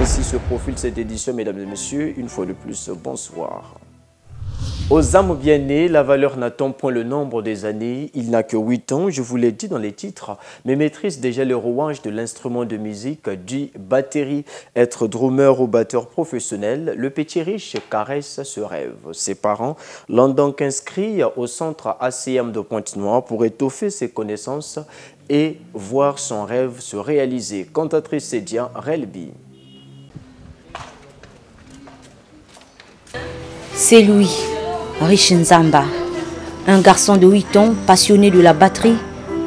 Ainsi se profile cette édition, mesdames et messieurs. Une fois de plus, bonsoir. Aux âmes bien nées, la valeur n'attend point le nombre des années. Il n'a que 8 ans, je vous l'ai dit dans les titres, mais maîtrise déjà le rouage de l'instrument de musique du batterie. Être drummer ou batteur professionnel, le petit riche caresse ce rêve. Ses parents l'ont donc inscrit au centre ACM de Pointe-Noire pour étoffer ses connaissances et voir son rêve se réaliser. Cantatrice Sédian Relbi. C'est lui, Riche Nzamba, un garçon de 8 ans passionné de la batterie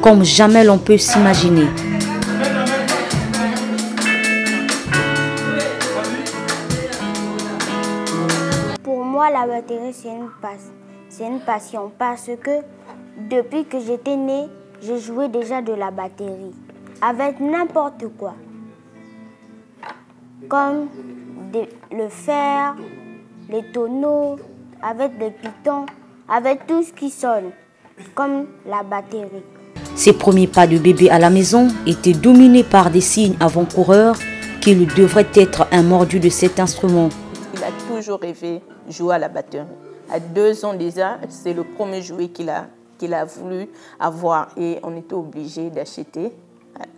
comme jamais l'on peut s'imaginer. Pour moi, la batterie, c'est une passion parce que depuis que j'étais née, je jouais déjà de la batterie avec n'importe quoi, comme le fer, les tonneaux, avec les pitons, avec tout ce qui sonne, comme la batterie. Ses premiers pas de bébé à la maison étaient dominés par des signes avant-coureurs qu'il devrait être un mordu de cet instrument. Il a toujours rêvé de jouer à la batterie. À 2 ans déjà, c'est le premier jouet qu'il a voulu avoir et on était obligé d'acheter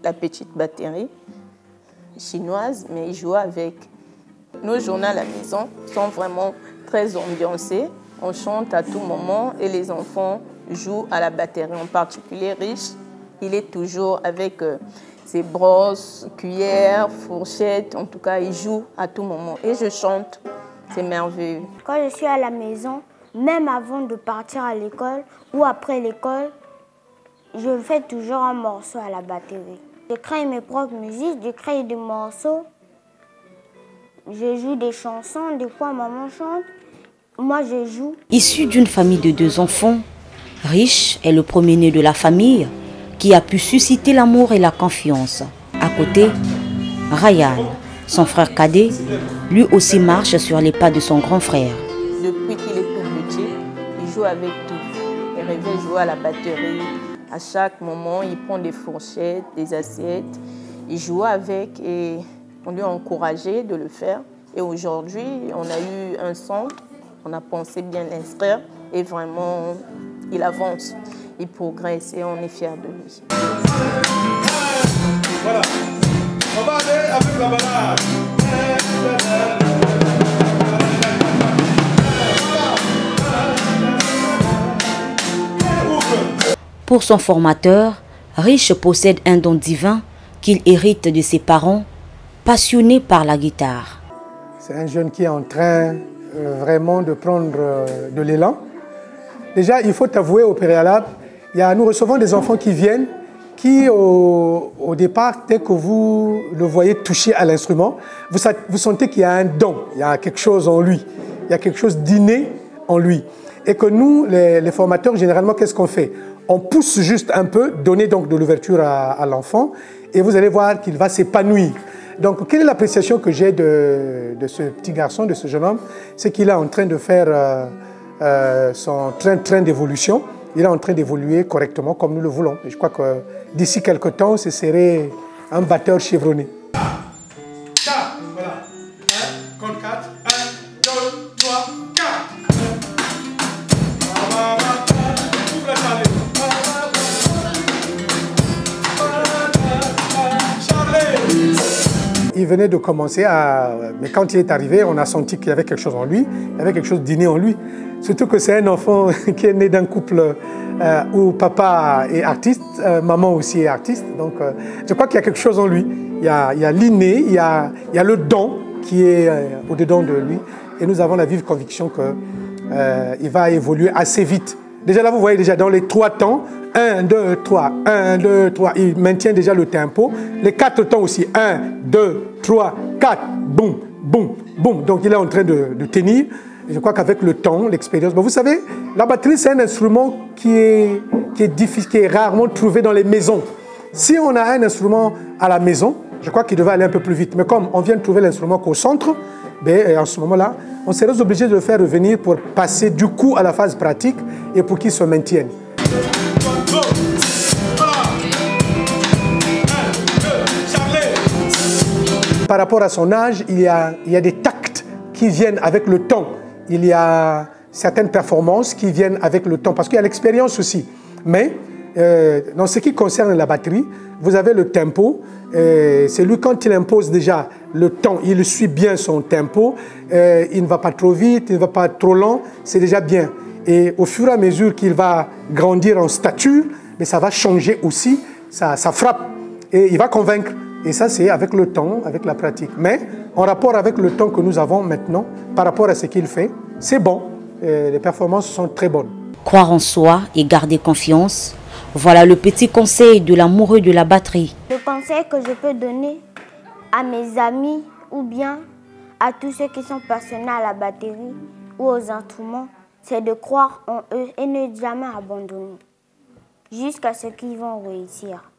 la petite batterie chinoise, mais il jouait avec. Nos journées à la maison sont vraiment très ambiancées. On chante à tout moment et les enfants jouent à la batterie. En particulier, Riche, il est toujours avec ses brosses, cuillères, fourchettes. En tout cas, il joue à tout moment. Et je chante, c'est merveilleux. Quand je suis à la maison, même avant de partir à l'école ou après l'école, je fais toujours un morceau à la batterie. Je crée mes propres musiques, je crée des morceaux. Je joue des chansons, des fois maman chante, moi je joue. Issu d'une famille de 2 enfants, Riche est le premier-né de la famille qui a pu susciter l'amour et la confiance. À côté, Ryan, son frère cadet, lui aussi marche sur les pas de son grand frère. Depuis qu'il est tout petit, il joue avec tout. Il rêvait de jouer à la batterie. À chaque moment, il prend des fourchettes, des assiettes. Il joue avec et on lui a encouragé de le faire. Et aujourd'hui, on a eu un centre, on a pensé bien l'inscrire et vraiment, il avance, il progresse et on est fiers de lui. Voilà, on va aller avec la balade. Pour son formateur, Riche possède un don divin qu'il hérite de ses parents, passionné par la guitare. C'est un jeune qui est en train vraiment de prendre de l'élan. Déjà, il faut avouer au préalable, nous recevons des enfants qui viennent, qui au départ, dès que vous le voyez toucher à l'instrument, vous sentez qu'il y a un don, il y a quelque chose en lui, il y a quelque chose d'inné en lui. Et que nous, les formateurs, généralement, qu'est-ce qu'on fait? On pousse juste un peu, donner donc de l'ouverture à l'enfant, et vous allez voir qu'il va s'épanouir. Donc, quelle est l'appréciation que j'ai de ce petit garçon, de ce jeune homme? C'est qu'il est en train de faire son train d'évolution. Il est en train d'évoluer correctement comme nous le voulons. Et je crois que d'ici quelques temps, ce serait un batteur chevronné. 4, voilà. 1, compte 4. 1, 2, 3, 4. Ouvre la table. Il venait de commencer mais quand il est arrivé, on a senti qu'il y avait quelque chose en lui, il y avait quelque chose d'inné en lui. Surtout que c'est un enfant qui est né d'un couple où papa est artiste, maman aussi est artiste. Donc je crois qu'il y a quelque chose en lui. Il y a l'inné, il y a le don qui est au-dedans de lui. Et nous avons la vive conviction qu'il va évoluer assez vite. Déjà là, vous voyez déjà dans les 3 temps, 1, 2, 3, 1, 2, 3, il maintient déjà le tempo. Les 4 temps aussi, 1, 2, 3, 4, boum, boum, boum. Donc il est en train de tenir. Et je crois qu'avec le temps, l'expérience... Vous savez, la batterie, c'est un instrument qui est difficile, qui est rarement trouvé dans les maisons. Si on a un instrument à la maison, je crois qu'il devait aller un peu plus vite. Mais comme on vient de trouver l'instrument qu'au centre, ben, en ce moment-là, on serait obligé de le faire revenir pour passer du coup à la phase pratique et pour qu'il se maintienne. par rapport à son âge, il y a des tacts qui viennent avec le temps. Il y a certaines performances qui viennent avec le temps, parce qu'il y a l'expérience aussi. Mais dans ce qui concerne la batterie, vous avez le tempo. C'est lui, quand il impose déjà le temps, il suit bien son tempo. Il ne va pas trop vite, il ne va pas trop lent, c'est déjà bien. Et au fur et à mesure qu'il va grandir en stature, mais ça va changer aussi, ça frappe. Et il va convaincre. Et ça, c'est avec le temps, avec la pratique. Mais en rapport avec le temps que nous avons maintenant, par rapport à ce qu'il fait, c'est bon. Les performances sont très bonnes. Croire en soi et garder confiance, voilà le petit conseil de l'amoureux de la batterie. Le conseil que je peux donner à mes amis ou bien à tous ceux qui sont passionnés à la batterie ou aux instruments, c'est de croire en eux et ne jamais abandonner jusqu'à ce qu'ils vont réussir.